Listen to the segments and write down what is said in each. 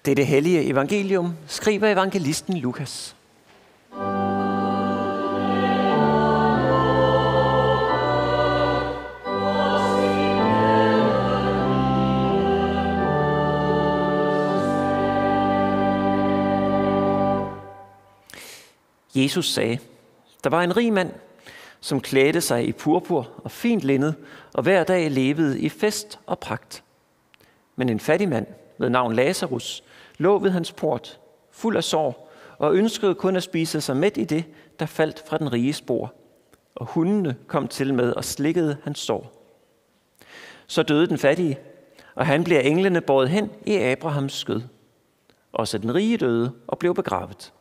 Dette hellige evangelium skriver evangelisten Lukas. Jesus sagde, der var en rig mand, som klædte sig i purpur og fint linned, og hver dag levede i fest og pragt. Men en fattig mand ved navn Lazarus lå ved hans port, fuld af sår, og ønskede kun at spise sig mæt i det, der faldt fra den riges bord. Og hundene kom til med og slikkede hans sår. Så døde den fattige, og han blev af englene båret hen i Abrahams skød. Også den rige døde og blev begravet.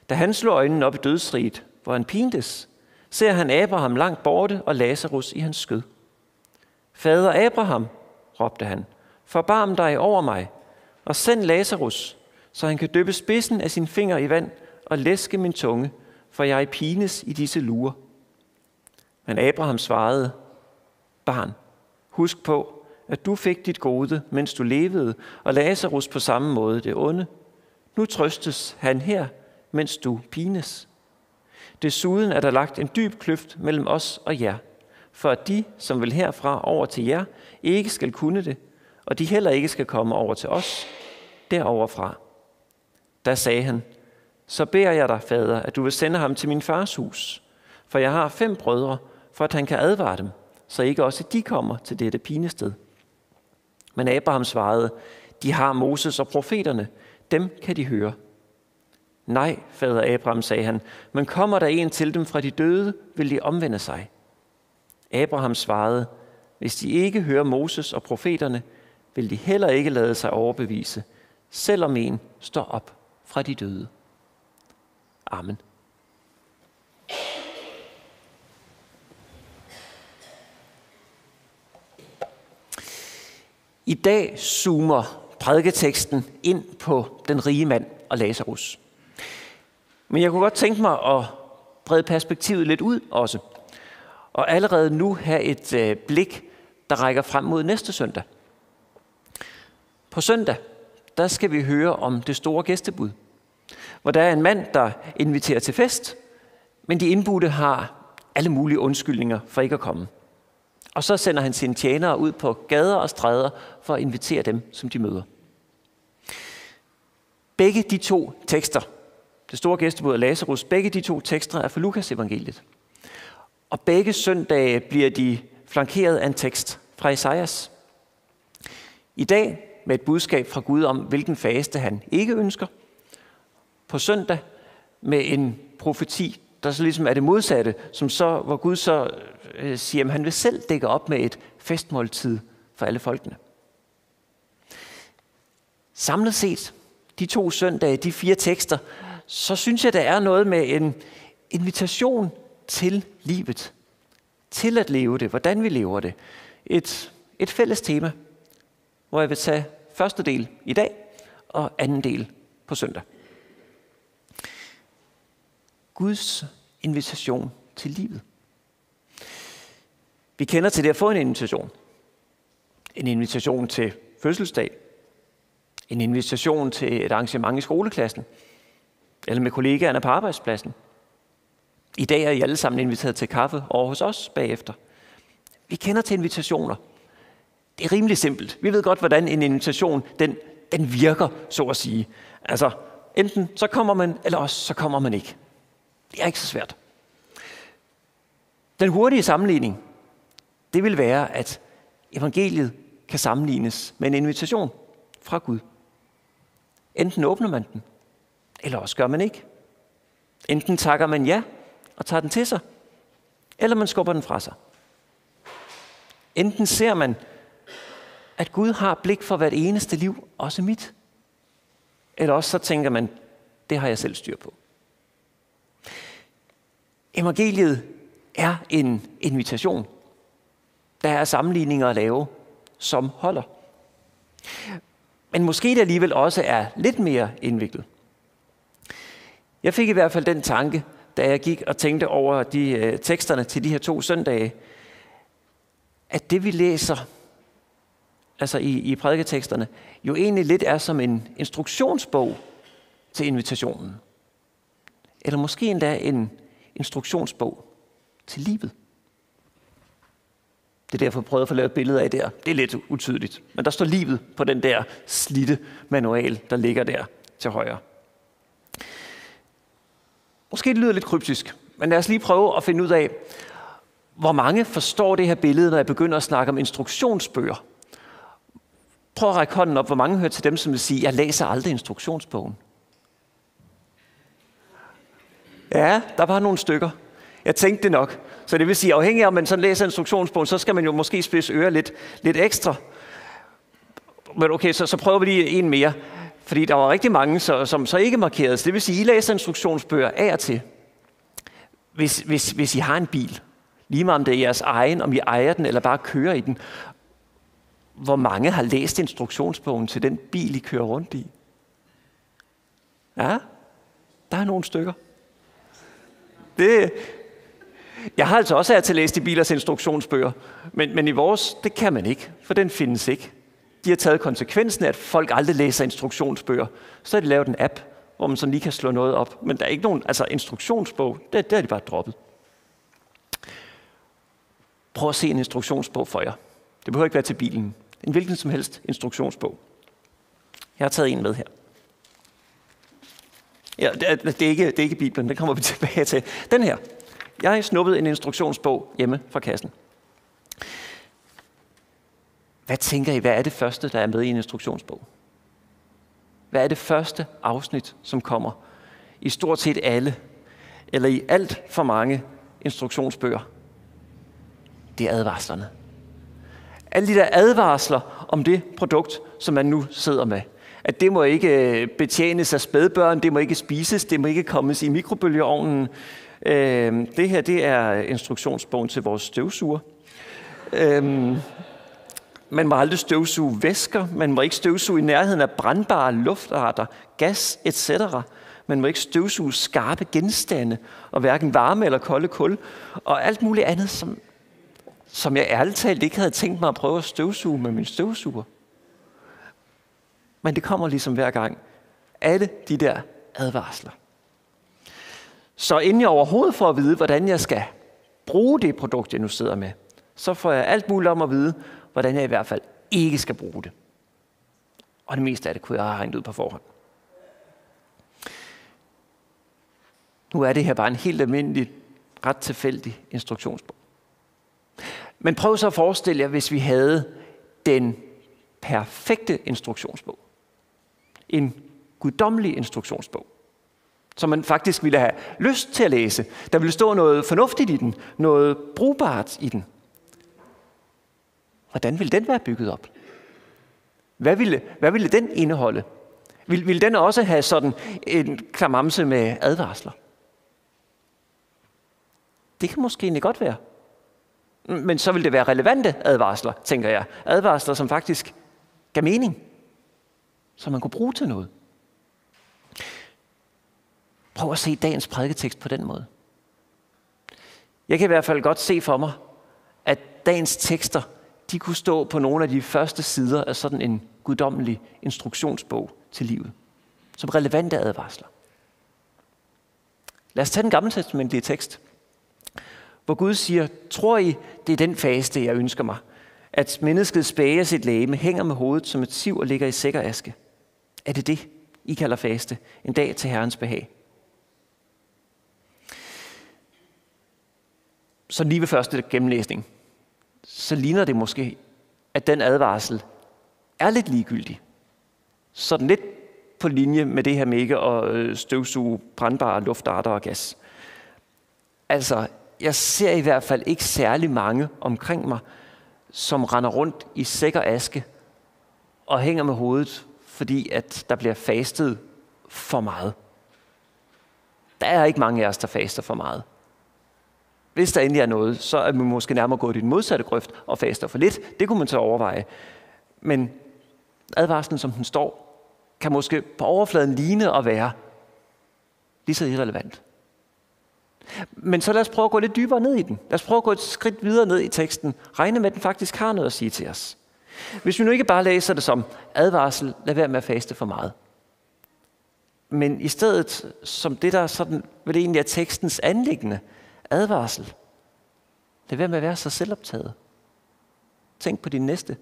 Da han slog øjnene op i dødsriget, hvor han pintes, ser han Abraham langt borte og Lazarus i hans skød. Fader Abraham, råbte han, forbarm dig over mig, og send Lazarus, så han kan dyppe spidsen af sin finger i vand og læske min tunge, for jeg pines i disse lurer. Men Abraham svarede, barn, husk på, at du fik dit gode, mens du levede, og Lazarus på samme måde det onde. Nu trøstes han her, mens du pines. Desuden er der lagt en dyb kløft mellem os og jer, for at de, som vil herfra over til jer, ikke skal kunne det, og de heller ikke skal komme over til os, deroverfra. Da sagde han, så beder jeg dig, fader, at du vil sende ham til min fars hus, for jeg har 5 brødre, for at han kan advare dem, så ikke også de kommer til dette pinested. Men Abraham svarede, de har Moses og profeterne, dem kan de høre. Nej, fader Abraham, sagde han, men kommer der en til dem fra de døde, vil de omvende sig. Abraham svarede, hvis de ikke hører Moses og profeterne, vil de heller ikke lade sig overbevise, selvom en står op fra de døde. Amen. I dag zoomer prædiketeksten ind på den rige mand og Lazarus. Men jeg kunne godt tænke mig at brede perspektivet lidt ud også. Og allerede nu have et blik, der rækker frem mod næste søndag. På søndag, der skal vi høre om det store gæstebud. Hvor der er en mand, der inviterer til fest, men de indbudte har alle mulige undskyldninger for ikke at komme. Og så sender han sine tjenere ud på gader og stræder for at invitere dem, som de møder. Begge de 2 tekster, det store gæstebud og Lazarus, begge de 2 tekster er fra Lukas evangeliet. Og begge søndage bliver de flankeret af en tekst fra Esajas. I dag med et budskab fra Gud om, hvilken faste han ikke ønsker. På søndag med en profeti, der så ligesom er det modsatte, hvor Gud så siger, at han vil selv dække op med et festmåltid for alle folkene. Samlet set, de 2 søndage, de 4 tekster, så synes jeg, der er noget med en invitation til livet. Til at leve det, hvordan vi lever det. Et fælles tema, hvor jeg vil tage første del i dag og anden del på søndag. Guds invitation til livet. Vi kender til det at få en invitation. En invitation til fødselsdag. En invitation til et arrangement i skoleklassen. Eller med kollegaerne på arbejdspladsen. I dag er I alle sammen inviteret til kaffe over hos os bagefter. Vi kender til invitationer. Det er rimelig simpelt. Vi ved godt, hvordan en invitation den virker, så at sige. Altså, enten så kommer man, eller også så kommer man ikke. Det er ikke så svært. Den hurtige sammenligning, det vil være, at evangeliet kan sammenlignes med en invitation fra Gud. Enten åbner man den, eller også gør man ikke. Enten takker man ja og tager den til sig, eller man skubber den fra sig. Enten ser man, at Gud har blik for hvert eneste liv, også mit. Eller også så tænker man, det har jeg selv styr på. Evangeliet er en invitation. Der er sammenligninger at lave, som holder. Men måske det alligevel også er lidt mere indviklet. Jeg fik i hvert fald den tanke, da jeg gik og tænkte over de teksterne til de her 2 søndage, at det vi læser altså i prædiketeksterne, jo egentlig lidt er som en instruktionsbog til invitationen. Eller måske endda en instruktionsbog til livet. Det er derfor, jeg prøvede at få lavet et billede af der. Det er lidt utydeligt. Men der står livet på den der slidte manual, der ligger der til højre. Måske det lyder lidt kryptisk, men lad os lige prøve at finde ud af, hvor mange forstår det her billede, når jeg begynder at snakke om instruktionsbøger. Prøv at række hånden op, hvor mange hører til dem, som vil sige, jeg læser aldrig instruktionsbogen. Ja, der var nogle stykker. Jeg tænkte det nok. Så det vil sige, afhængig af om man sådan læser instruktionsbogen, så skal man jo måske spidse ører lidt ekstra. Men okay, så prøver vi lige en mere. Fordi der var rigtig mange, som så ikke markerede. Så det vil sige, I læser instruktionsbøger af og til. Hvis I har en bil, lige meget om det er jeres egen, om I ejer den eller bare kører i den, hvor mange har læst instruktionsbogen til den bil, I kører rundt i? Ja, der er nogle stykker. Jeg har altså også til at læse de bilers instruktionsbøger, men i vores, det kan man ikke, for den findes ikke. De har taget konsekvensen af, at folk aldrig læser instruktionsbøger. Så har de lavet en app, hvor man sådan lige kan slå noget op. Men der er ikke nogen instruktionsbog. Det er de bare droppet. Prøv at se en instruktionsbog for jer. Det behøver ikke være til bilen. En hvilken som helst instruktionsbog. Jeg har taget en med her. Ja, det er ikke Bibelen, den kommer vi tilbage til. Den her. Jeg har snuppet en instruktionsbog hjemme fra kassen. Hvad tænker I, hvad er det første, der er med i en instruktionsbog? Hvad er det første afsnit, som kommer i stort set alle, eller i alt for mange instruktionsbøger? Det er advarslerne. Alle de der advarsler om det produkt, som man nu sidder med. At det må ikke betjenes af spædbørn, det må ikke spises, det må ikke kommes i mikrobølgeovnen. Det her, det er instruktionsbogen til vores støvsuger. Man må aldrig støvsuge væsker, man må ikke støvsuge i nærheden af brandbare luftarter, gas etc. Man må ikke støvsuge skarpe genstande, og hverken varme eller kolde kul, og alt muligt andet, som jeg ærligt talt ikke havde tænkt mig at prøve at støvsuge med min støvsuger. Men det kommer ligesom hver gang. Alle de der advarsler. Så inden jeg overhovedet får at vide, hvordan jeg skal bruge det produkt, jeg nu sidder med, så får jeg alt muligt om at vide, hvordan jeg i hvert fald ikke skal bruge det. Og det meste af det kunne jeg have regnet ud på forhånd. Nu er det her bare en helt almindelig, ret tilfældig instruktionsbog. Men prøv så at forestille jer, hvis vi havde den perfekte instruktionsbog. En guddommelig instruktionsbog, som man faktisk ville have lyst til at læse. Der ville stå noget fornuftigt i den, noget brugbart i den. Hvordan ville den være bygget op? Hvad ville den indeholde? Ville den også have sådan en klamamse med advarsler? Det kan måske egentlig godt være. Men så vil det være relevante advarsler, tænker jeg. Advarsler, som faktisk gav mening. Som man kunne bruge til noget. Prøv at se dagens prædiketekst på den måde. Jeg kan i hvert fald godt se for mig, at dagens tekster, de kunne stå på nogle af de første sider af sådan en guddommelig instruktionsbog til livet. Som relevante advarsler. Lad os tage den gammeltestamentlige tekst. Hvor Gud siger, tror I, det er den faste, jeg ønsker mig? At mennesket spæger sit legeme, hænger med hovedet som et siv og ligger i sæk og aske. Er det det, I kalder faste? En dag til Herrens behag. Så lige ved første gennemlæsning, så ligner det måske, at den advarsel er lidt ligegyldig. Sådan lidt på linje med det her med ikke at støvsuge brandbare luftarter og gas. Altså, jeg ser i hvert fald ikke særlig mange omkring mig, som render rundt i sæk og aske og hænger med hovedet, fordi at der bliver fastet for meget. Der er ikke mange af os, der faster for meget. Hvis der endelig er noget, så er vi måske nærmere gået i den modsatte grøft og faster for lidt. Det kunne man så overveje. Men advarslen, som den står, kan måske på overfladen ligne at være lige så irrelevant. Men så lad os prøve at gå lidt dybere ned i den. Lad os prøve at gå et skridt videre ned i teksten. Regne med, at den faktisk har noget at sige til os. Hvis vi nu ikke bare læser det som advarsel, lad være med at faste for meget. Men i stedet som det, der sådan, vel egentlig er tekstens anliggende, advarsel. Lad være med at være så selvoptaget. Tænk på din næste.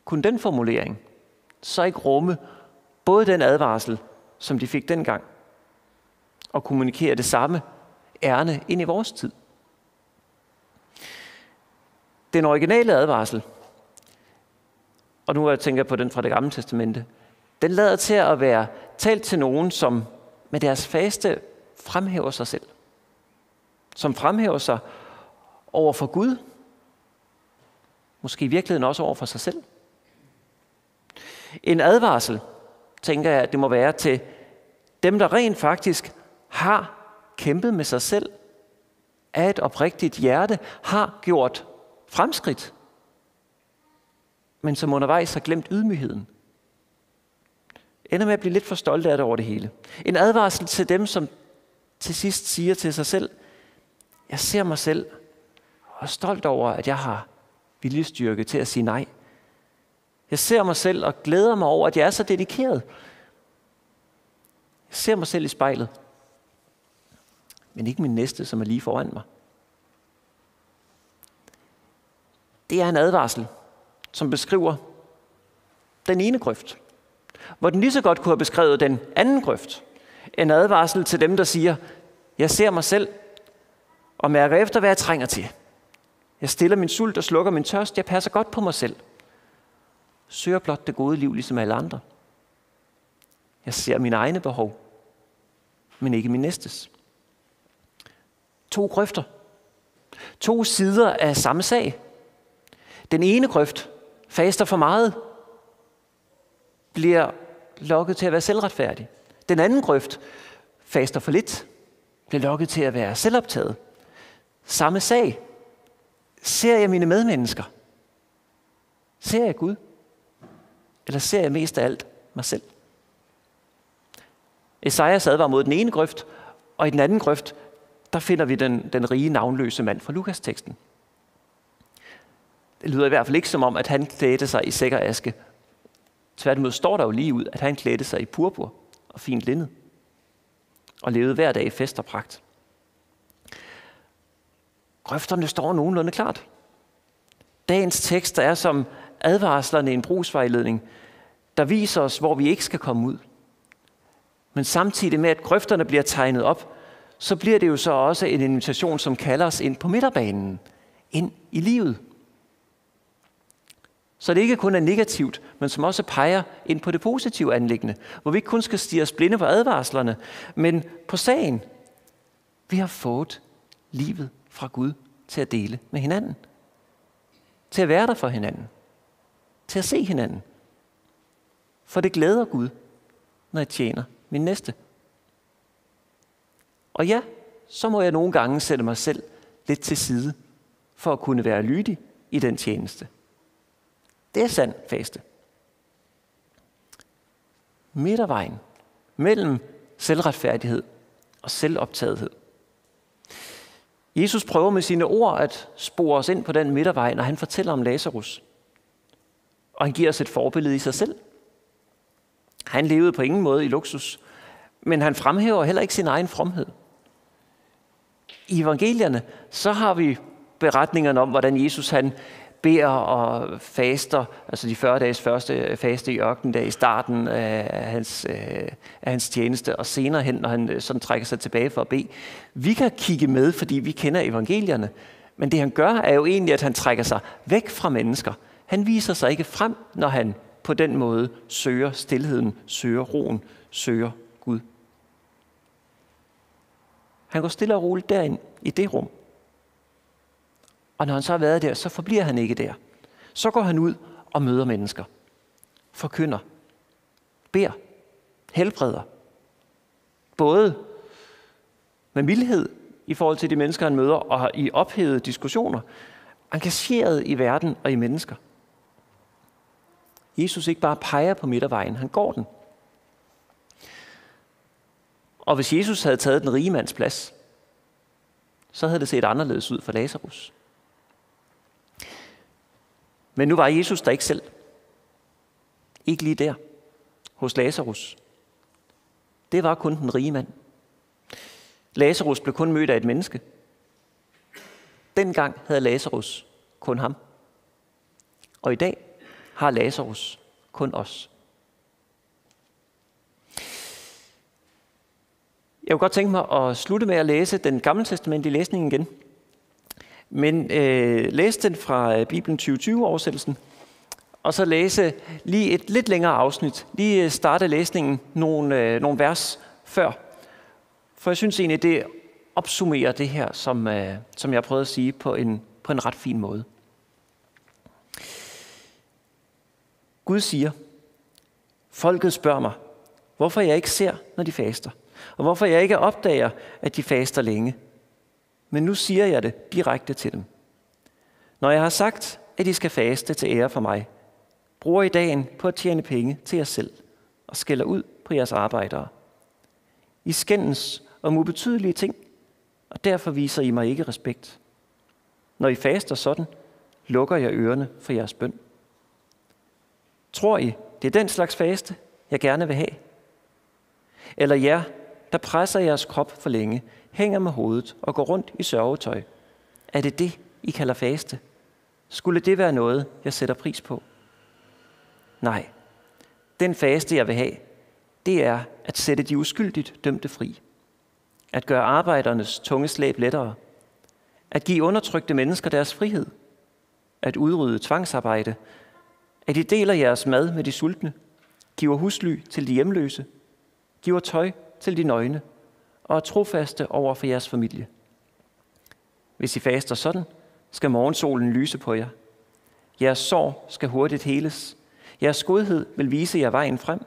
Kunne den formulering så ikke rumme både den advarsel, som de fik dengang, og kommunikere det samme ærne ind i vores tid? Den originale advarsel, og nu tænker jeg på den fra Det Gamle Testamente, den lader til at være talt til nogen, som med deres faste fremhæver sig selv. Som fremhæver sig over for Gud. Måske i virkeligheden også over for sig selv. En advarsel, tænker jeg, at det må være til dem, der rent faktisk har kæmpet med sig selv, af et oprigtigt hjerte, har gjort fremskridt, men som undervejs har glemt ydmygheden. Ender med at blive lidt for stolte af det over det hele. En advarsel til dem, som til sidst siger til sig selv, jeg ser mig selv og er stolt over, at jeg har viljestyrke til at sige nej. Jeg ser mig selv og glæder mig over, at jeg er så dedikeret. Jeg ser mig selv i spejlet, men ikke min næste, som er lige foran mig. Det er en advarsel, som beskriver den ene grøft, hvor den lige så godt kunne have beskrevet den anden grøft. En advarsel til dem, der siger, jeg ser mig selv og mærker efter, hvad jeg trænger til. Jeg stiller min sult og slukker min tørst. Jeg passer godt på mig selv. Søger blot det gode liv, ligesom alle andre. Jeg ser mine egne behov, men ikke min næstes. 2 grøfter. 2 sider af samme sag. Den ene grøft faster for meget, bliver lokket til at være selvretfærdig. Den anden grøft faster for lidt, bliver lokket til at være selvoptaget. Samme sag. Ser jeg mine medmennesker? Ser jeg Gud? Eller ser jeg mest af alt mig selv? Esajas advarer mod den ene grøft, og i den anden grøft, der finder vi den rige navnløse mand fra Lukas-teksten. Det lyder i hvert fald ikke som om, at han klædte sig i sæk og aske. Tværtimod står der jo lige ud, at han klædte sig i purpur og fint linned, og levede hver dag i fest og pragt. Grøfterne står nogenlunde klart. Dagens tekst er som advarslerne i en brugsvejledning, der viser os, hvor vi ikke skal komme ud. Men samtidig med, at grøfterne bliver tegnet op, så bliver det jo så også en invitation, som kalder os ind på midterbanen, ind i livet. Så det ikke kun er negativt, men som også peger ind på det positive anliggende, hvor vi ikke kun skal stirre os blinde på advarslerne, men på sagen. Vi har fået livet fra Gud til at dele med hinanden. Til at være der for hinanden. Til at se hinanden. For det glæder Gud, når jeg tjener min næste. Og ja, så må jeg nogle gange sætte mig selv lidt til side, for at kunne være lydig i den tjeneste. Det er sand faste. Midtervejen mellem selvretfærdighed og selvoptagethed. Jesus prøver med sine ord at spore os ind på den midtervej, når han fortæller om Lazarus. Og han giver os et forbillede i sig selv. Han levede på ingen måde i luksus, men han fremhæver heller ikke sin egen fromhed. I evangelierne, så har vi beretningerne om, hvordan Jesus han beder og faster, altså de 40 dages første faste i ørkenen der i starten af hans tjeneste, og senere hen, når han sådan trækker sig tilbage for at bede. Vi kan kigge med, fordi vi kender evangelierne, men det han gør, er jo egentlig, at han trækker sig væk fra mennesker. Han viser sig ikke frem, når han på den måde søger stilheden, søger roen, søger Gud. Han går stille og roligt derind i det rum. Og når han så har været der, så forbliver han ikke der. Så går han ud og møder mennesker. Forkynder. Beder. Helbreder. Både med mildhed i forhold til de mennesker, han møder, og i ophedede diskussioner. Engageret i verden og i mennesker. Jesus ikke bare peger på midtervejen, han går den. Og hvis Jesus havde taget den rige mands plads, så havde det set anderledes ud for Lazarus. Men nu var Jesus der ikke selv. Ikke lige der, hos Lazarus. Det var kun den rige mand. Lazarus blev kun mødt af et menneske. Dengang havde Lazarus kun ham. Og i dag har Lazarus kun os. Jeg kunne godt tænke mig at slutte med at læse den gamle testamentlige læsning igen. Men læse den fra Bibelen 2020-oversættelsen. Og så læse lige et lidt længere afsnit. Lige starte læsningen nogle vers før. For jeg synes egentlig, det opsummerer det her, som jeg prøvede at sige på en ret fin måde. Gud siger, folket spørger mig, hvorfor jeg ikke ser, når de faster, og hvorfor jeg ikke opdager, at de faster længe. Men nu siger jeg det direkte til dem. Når jeg har sagt, at de skal faste til ære for mig, bruger I dagen på at tjene penge til jer selv og skælder ud på jeres arbejdere. I skændes om ubetydelige ting, og derfor viser I mig ikke respekt. Når I faster sådan, lukker jeg ørerne for jeres bøn. Tror I, det er den slags faste, jeg gerne vil have? Eller jer, der presser jeres krop for længe, hænger med hovedet og går rundt i sørgetøj. Er det det, I kalder faste? Skulle det være noget, jeg sætter pris på? Nej, den faste, jeg vil have, det er at sætte de uskyldigt dømte fri. At gøre arbejdernes tunge slæb lettere. At give undertrykte mennesker deres frihed. At udrydde tvangsarbejde. At I deler jeres mad med de sultne. Giver husly til de hjemløse. Giver tøj til de nøgne. Og er trofaste over for jeres familie. Hvis I faster sådan, skal morgensolen lyse på jer. Jeres sår skal hurtigt heles. Jeres godhed vil vise jer vejen frem,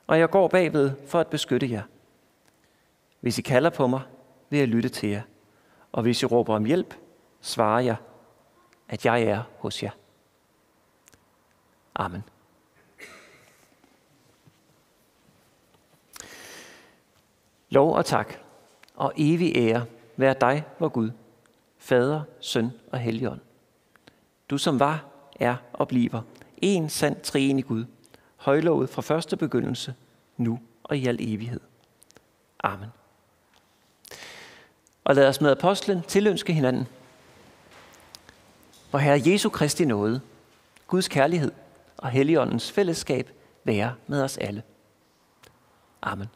og jeg går bagved for at beskytte jer. Hvis I kalder på mig, vil jeg lytte til jer. Og hvis I råber om hjælp, svarer jeg, at jeg er hos jer. Amen. Lov og tak og evig ære være dig, vor Gud, Fader, Søn og Helligånd. Du som var, er og bliver en sand treenig Gud, højlovet fra første begyndelse, nu og i al evighed. Amen. Og lad os med apostlen tilønske hinanden. Vor Herre Jesu Kristi nåde, Guds kærlighed og Helligåndens fællesskab være med os alle. Amen.